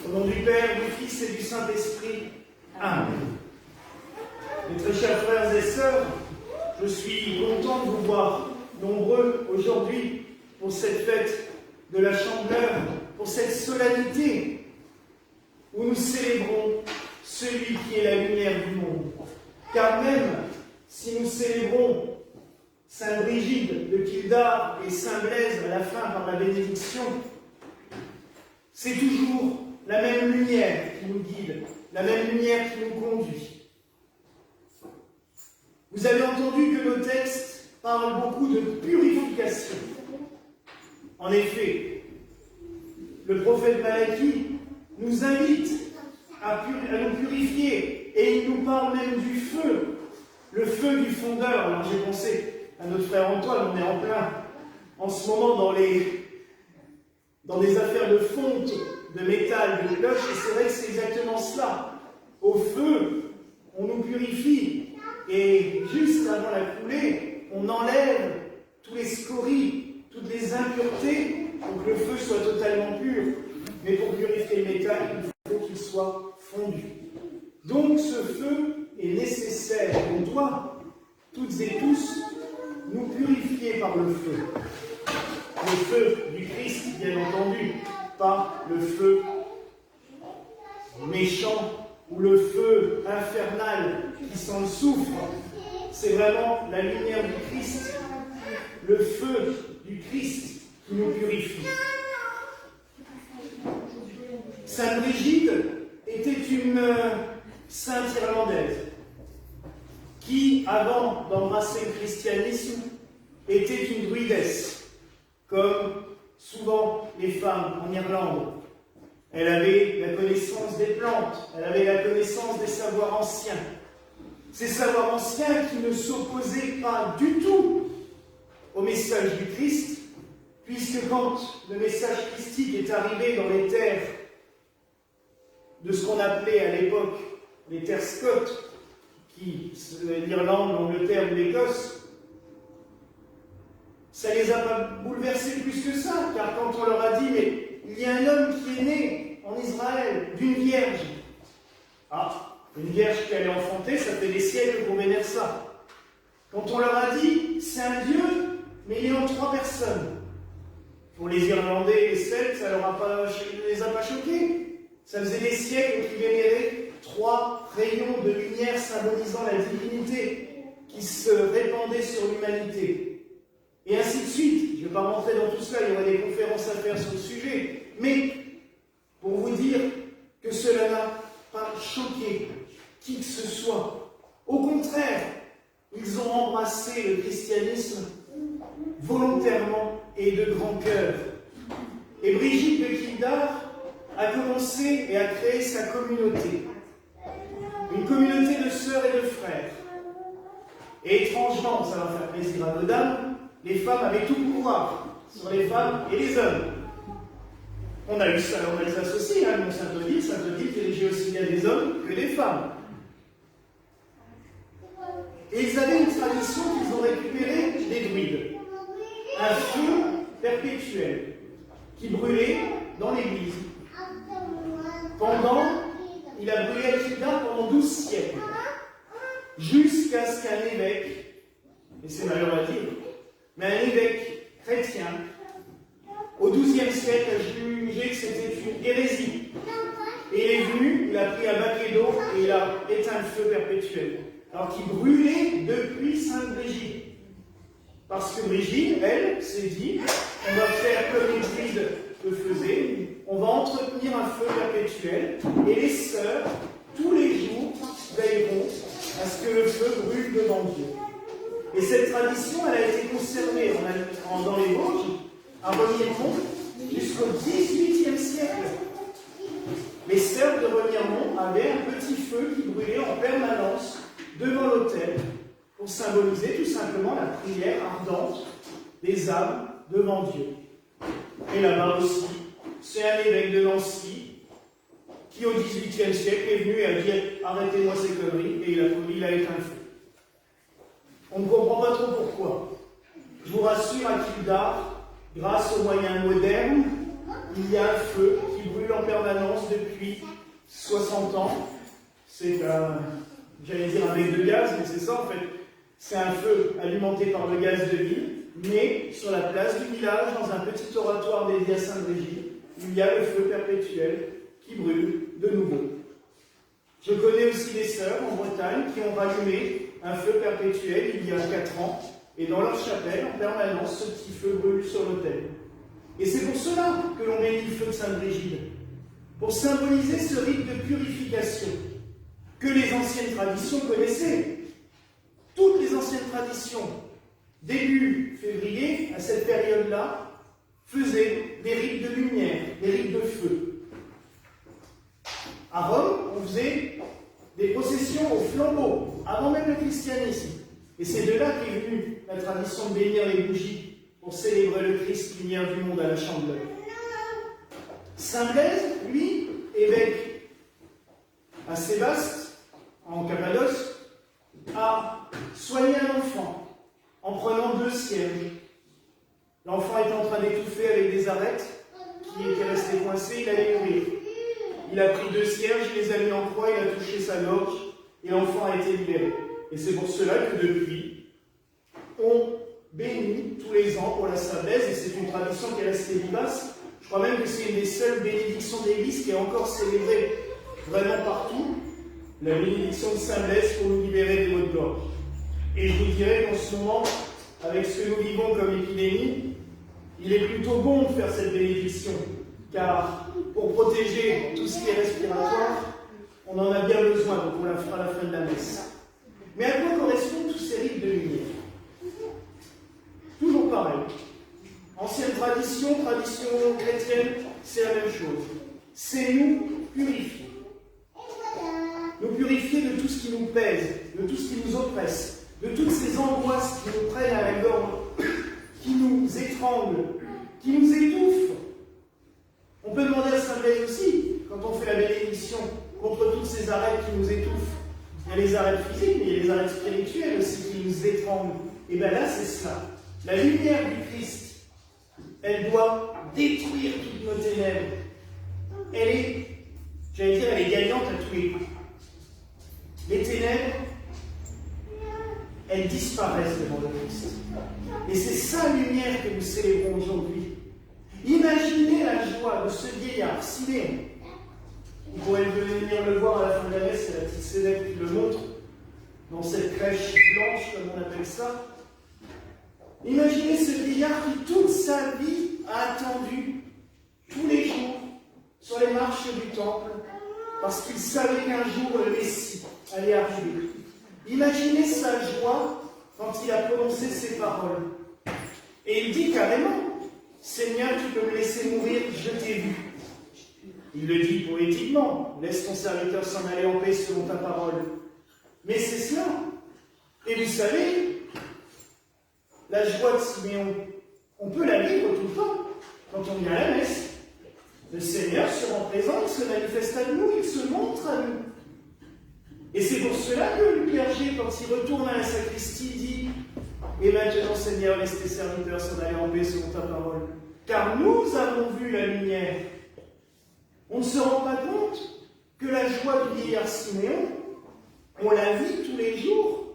Au nom du Père, du Fils et du Saint-Esprit. Amen. Mes très chers frères et sœurs, je suis content de vous voir nombreux aujourd'hui pour cette fête de la Chandeleur, pour cette solennité où nous célébrons celui qui est la lumière du monde. Car même si nous célébrons Sainte Brigide de Kildare et Saint Blaise à la fin par la bénédiction, c'est toujours la même lumière qui nous guide, la même lumière qui nous conduit. Vous avez entendu que nos textes parlent beaucoup de purification. En effet, le prophète Malachie nous invite à nous purifier et il nous parle même du feu, le feu du fondeur. Alors j'ai pensé à notre frère Antoine, on est en plein en ce moment dans des affaires de fonte, de métal, de cloche, et c'est vrai que c'est exactement cela. Au feu, on nous purifie, et juste avant la coulée, on enlève tous les scories, toutes les impuretés, pour que le feu soit totalement pur. Mais pour purifier le métal, il faut qu'il soit fondu. Donc ce feu est nécessaire. On doit, toutes et tous, nous purifier par le feu. Le feu du Christ, bien entendu, pas le feu méchant ou le feu infernal qui s'en souffre. C'est vraiment la lumière du Christ, le feu du Christ qui nous purifie. Sainte Brigide était une sainte irlandaise qui, avant d'embrasser le christianisme, était une druidesse, comme souvent les femmes en Irlande. Elle avait la connaissance des plantes, elle avait la connaissance des savoirs anciens. Ces savoirs anciens qui ne s'opposaient pas du tout au message du Christ, puisque quand le message christique est arrivé dans les terres de ce qu'on appelait à l'époque les terres scots, l'Irlande, l'Angleterre ou l'Écosse, ça ne les a pas bouleversés plus que ça, car quand on leur a dit, mais il y a un homme qui est né en Israël d'une vierge. Ah, une vierge qui allait enfanter, ça fait des siècles qu'on vénère ça. Quand on leur a dit, c'est un Dieu, mais il est en 3 personnes. Pour les Irlandais et les Celtes, ça ne les a pas choqués. Ça faisait des siècles qu'ils vénéraient 3 rayons de lumière symbolisant la divinité qui se répandaient sur l'humanité. Et ainsi de suite. Je ne vais pas rentrer dans tout cela, il y aura des conférences à faire sur le sujet. Mais pour vous dire que cela n'a pas choqué qui que ce soit. Au contraire, ils ont embrassé le christianisme volontairement et de grand cœur. Et Brigide de Kildare a commencé et a créé sa communauté. Une communauté de sœurs et de frères. Et étrangement, ça va faire plaisir à nos dames, les femmes avaient tout pouvoir sur les femmes et les hommes. On a eu ça, on les associe, hein, mon Saint-Odile dirigeait aussi bien des hommes que des femmes. Et ils avaient une tradition qu'ils ont récupérée des druides. Un feu perpétuel qui brûlait dans l'église. Il a brûlé à Kildare pendant 12 siècles. Jusqu'à ce qu'un évêque, et c'est malheureux à dire, mais un évêque chrétien, au XIIe siècle, a jugé que c'était une hérésie. Et il est venu, il a pris un baquet d'eau et il a éteint le feu perpétuel. Alors qu'il brûlait depuis Sainte Brigide. Parce que Brigide, elle, s'est dit, on va faire comme les druides le faisaient, on va entretenir un feu perpétuel, et les sœurs, tous les jours, veilleront à ce que le feu brûle devant Dieu. Et cette tradition, elle a été conservée dans les Vosges, à Remiremont, jusqu'au XVIIIe siècle. Les sœurs de Remiremont avaient un petit feu qui brûlait en permanence devant l'autel, pour symboliser tout simplement la prière ardente des âmes devant Dieu. Et là-bas aussi, c'est un évêque de Nancy qui, au XVIIIe siècle, est venu et a dit « Arrêtez-moi ces conneries » et il a éteint le feu. On ne comprend pas trop pourquoi. Je vous rassure, à Kildare, grâce aux moyens modernes, il y a un feu qui qui brûle en permanence depuis 60 ans. C'est j'allais dire un bec de gaz, mais c'est ça en fait. C'est un feu alimenté par le gaz de ville, mais sur la place du village, dans un petit oratoire dédié à Sainte-Brigitte, il y a le feu perpétuel qui brûle de nouveau. Je connais aussi des sœurs en Bretagne qui ont rallumé un feu perpétuel il y a 4 ans, et dans leur chapelle, en permanence, ce petit feu brûle sur l'autel. Et c'est pour cela que l'on bénit le feu de Sainte-Brigide, pour symboliser ce rite de purification que les anciennes traditions connaissaient. Toutes les anciennes traditions, début février, à cette période-là, faisaient des rites de lumière, des rites de feu. À Rome, on faisait des processions au flambeau, avant même le christianisme. Et c'est de là qu'est venue la tradition de bénir les bougies pour célébrer le Christ, lumière du monde à la chandeleur. Saint Blaise, lui, évêque à Sébaste, en Cappadoce, a soigné un enfant en prenant 2 cierges. L'enfant était en train d'étouffer avec des arêtes qui étaient restées coincées, il allait mourir. Il a pris 2 cierges, il les a mis en croix, il a touché sa gorge, et l'enfant a été libéré. Et c'est pour cela que depuis, on bénit tous les ans pour la Saint Blaise, et c'est une tradition qui est restée vivace. Je crois même que c'est une des seules bénédictions d'Église qui est encore célébrée vraiment partout, la bénédiction de Saint Blaise pour nous libérer des maux de gorge. Et je vous dirais qu'en ce moment, avec ce que nous vivons comme épidémie, il est plutôt bon de faire cette bénédiction, car pour protéger tout ce qui est respiratoire, on en a bien besoin, donc on la fera à la fin de la messe. Mais à quoi correspondent tous ces rites de lumière? Toujours pareil. Ancienne tradition, tradition chrétienne, c'est la même chose. C'est nous purifier. Nous purifier de tout ce qui nous pèse, de tout ce qui nous oppresse, de toutes ces angoisses qui nous prennent à la gorge, qui nous étranglent, qui nous étouffent. On peut demander à Saint Blaise aussi, quand on fait la bénédiction, contre toutes ces arêtes qui nous étouffent. Il y a les arêtes physiques, mais il y a les arêtes spirituelles aussi qui nous étranglent. Et bien là, c'est cela. La lumière du Christ, elle doit détruire toutes nos ténèbres. Elle est, j'allais dire, elle est gagnante à tous les coups. Les ténèbres, elles disparaissent devant le Christ. Et c'est sa lumière que nous célébrons aujourd'hui. Imaginez la joie de ce vieillard, Siméon. Vous pourrez venir le voir à la fin de la messe, c'est la petite Cédette qui le montre, dans cette crèche blanche, comme on appelle ça. Imaginez ce vieillard qui, toute sa vie, a attendu, tous les jours, sur les marches du temple, parce qu'il savait qu'un jour le Messie allait arriver. Imaginez sa joie quand il a prononcé ces paroles. Et il dit carrément, « Seigneur, tu peux me laisser mourir, je t'ai vu. » Il le dit poétiquement, « Laisse ton serviteur s'en aller en paix selon ta parole. » Mais c'est cela. Et vous savez, la joie de Siméon, on peut la vivre tout le temps, quand on vient à la messe. Le Seigneur se rend présent, il se manifeste à nous, il se montre à nous. Et c'est pour cela que le clergé, quand il retourne à la sacristie, dit « Et maintenant, Seigneur, laisse tes serviteurs s'en aller en paix selon ta parole. » Car nous avons vu la lumière. On ne se rend pas compte que la joie du vieillard Siméon, on la vit tous les jours,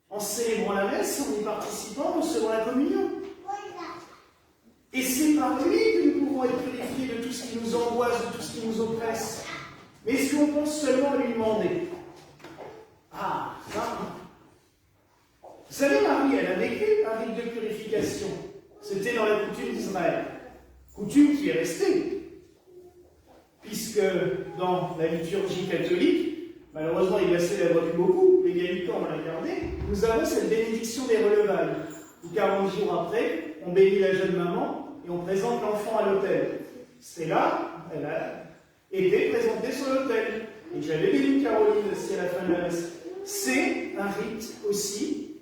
en célébrant la messe, en y participant, en recevant la communion. Et c'est par lui que nous pouvons être purifiés de tout ce qui nous angoisse, de tout ce qui nous oppresse. Mais est-ce qu'on pense seulement à lui demander? Ah, ça. Vous savez, Marie, elle a vécu un rite de purification. C'était dans la coutume d'Israël. Coutume qui est restée. Puisque dans la liturgie catholique, malheureusement il la célèbre plus beaucoup, les gallicans on l'a gardé, nous avons cette bénédiction des relevailles, où 40 jours après, on bénit la jeune maman et on présente l'enfant à l'autel. C'est là, elle a été présentée sur l'autel. Et j'avais béni Caroline aussi à la fin de la messe. C'est un rite aussi.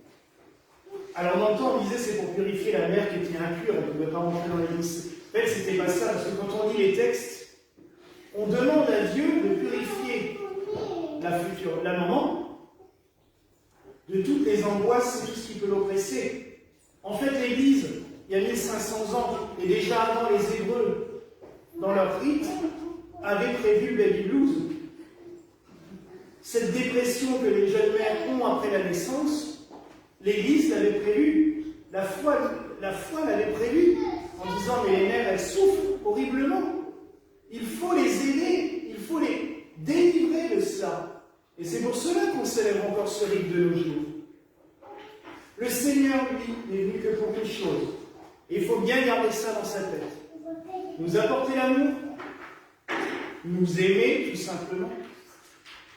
Alors on entend, on disait c'est pour purifier la mère qui était impure, elle ne pouvait pas rentrer dans l'église. En fait, c'était pas ça, parce que quand on lit les textes, on demande à Dieu de purifier la maman de toutes les angoisses et tout ce qui peut l'oppresser. En fait, l'Église, il y a 1500 ans, et déjà avant les Hébreux, dans leur rite, avaient prévu le baby blues. Cette dépression que les jeunes mères ont après la naissance, l'Église l'avait prévue, la foi l'avait prévue, en disant mais les mères elles souffrent horriblement. Il faut les aider, il faut les délivrer de cela. Et c'est pour cela qu'on célèbre encore ce rite de nos jours. Le Seigneur, lui, n'est venu que pour une chose. Et il faut bien garder ça dans sa tête. Nous apporter l'amour, nous aimer tout simplement,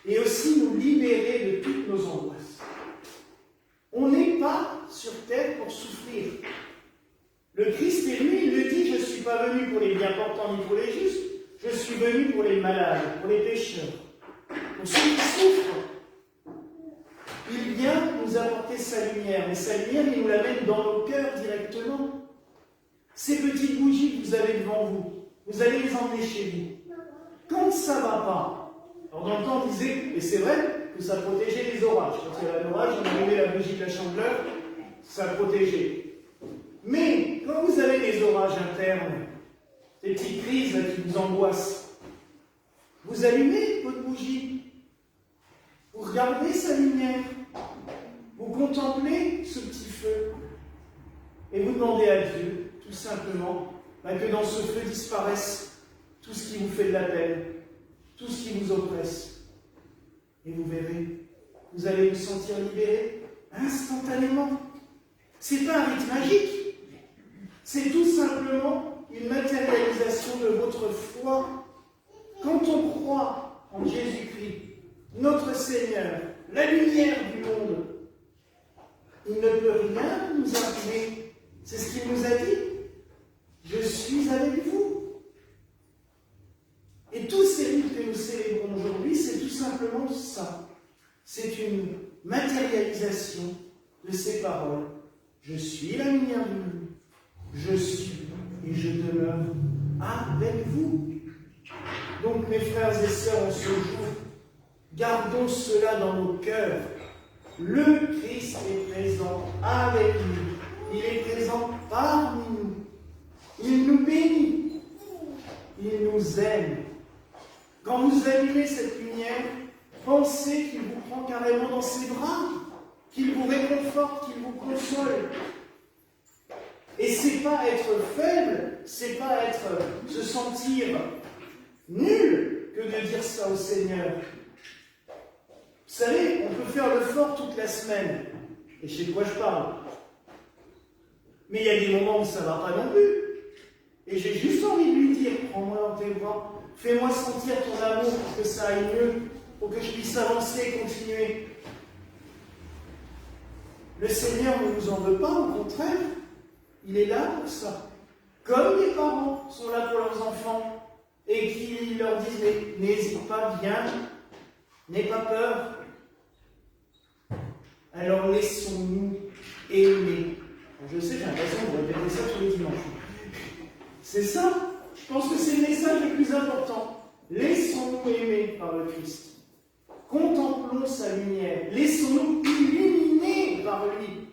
et aussi nous libérer de toutes nos angoisses. On n'est pas sur terre pour souffrir. Le Christ est lui, il le dit, je ne suis pas venu pour les bien portants ni pour les justes, je suis venu pour les malades, pour les pécheurs, pour ceux qui souffrent. Il vient nous apporter sa lumière, mais sa lumière, il nous l'amène dans nos cœurs directement. Ces petites bougies que vous avez devant vous, vous allez les emmener chez vous. Quand ça ne va pas, alors dans le temps on disait, et c'est vrai, que ça protégeait les orages. Quand il y avait un orage, on allumait la bougie de la chandeleur, ça protégeait. Mais quand vous avez des orages internes, des petites crises là, qui vous angoissent, vous allumez votre bougie, vous regardez sa lumière, vous contemplez ce petit feu, et vous demandez à Dieu, tout simplement, que dans ce feu disparaisse tout ce qui vous fait de la peine, tout ce qui vous oppresse. Et vous verrez, vous allez vous sentir libéré instantanément. C'est pas un rite magique, c'est tout simplement une matérialisation de votre foi. Quand on croit en Jésus-Christ, notre Seigneur, la lumière du monde, il ne peut rien nous arriver. C'est ce qu'il nous a dit. Je suis avec vous. Et tous ces rites que nous célébrons aujourd'hui, c'est tout simplement ça. C'est une matérialisation de ces paroles. Je suis la lumière du monde. Je suis et je demeure avec vous. Donc, mes frères et sœurs, en ce jour, gardons cela dans nos cœurs. Le Christ est présent avec nous. Il est présent parmi nous. Il nous bénit. Il nous aime. Quand vous allumez cette lumière, pensez qu'il vous prend carrément dans ses bras, qu'il vous réconforte, qu'il vous console. Et c'est pas être faible, c'est pas se sentir nul que de dire ça au Seigneur. Vous savez, on peut faire le fort toute la semaine. Et je sais de quoi je parle. Mais il y a des moments où ça ne va pas non plus. Et j'ai juste envie de lui dire, prends-moi dans tes bras, fais-moi sentir ton amour pour que ça aille mieux, pour que je puisse avancer et continuer. Le Seigneur ne nous en veut pas, au contraire. Il est là pour ça. Comme les parents sont là pour leurs enfants et qui leur disent, mais n'hésite pas, viens, n'aie pas peur. Alors laissons-nous aimer. Je sais, j'ai l'impression de répéter ça tous les dimanches. C'est ça. Je pense que c'est le message le plus important. Laissons-nous aimer par le Christ. Contemplons sa lumière. Laissons-nous illuminer par lui.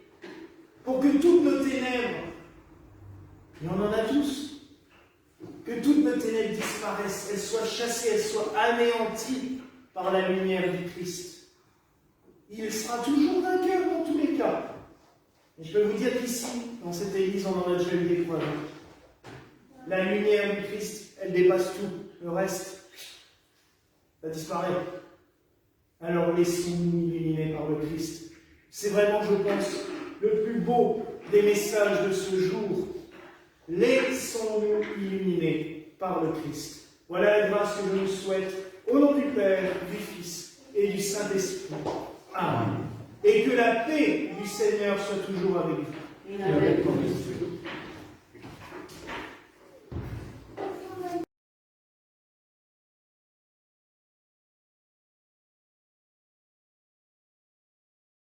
Pour que toutes nos ténèbres, et on en a tous, que toutes nos ténèbres disparaissent, elles soient chassées, elles soient anéanties par la lumière du Christ. Il sera toujours vainqueur dans tous les cas. Et je peux vous dire qu'ici, dans cette église, on en a déjà eu des preuves. La lumière du Christ, elle dépasse tout. Le reste, ça disparaît. Alors laissons-nous illuminer par le Christ. C'est vraiment, je pense, le plus beau des messages de ce jour. Laissons-nous illuminer par le Christ. Voilà la grâce que je nous souhaite, au nom du Père, du Fils et du Saint-Esprit. Amen. Et que la paix du Seigneur soit toujours avec vous. Et avec ton esprit.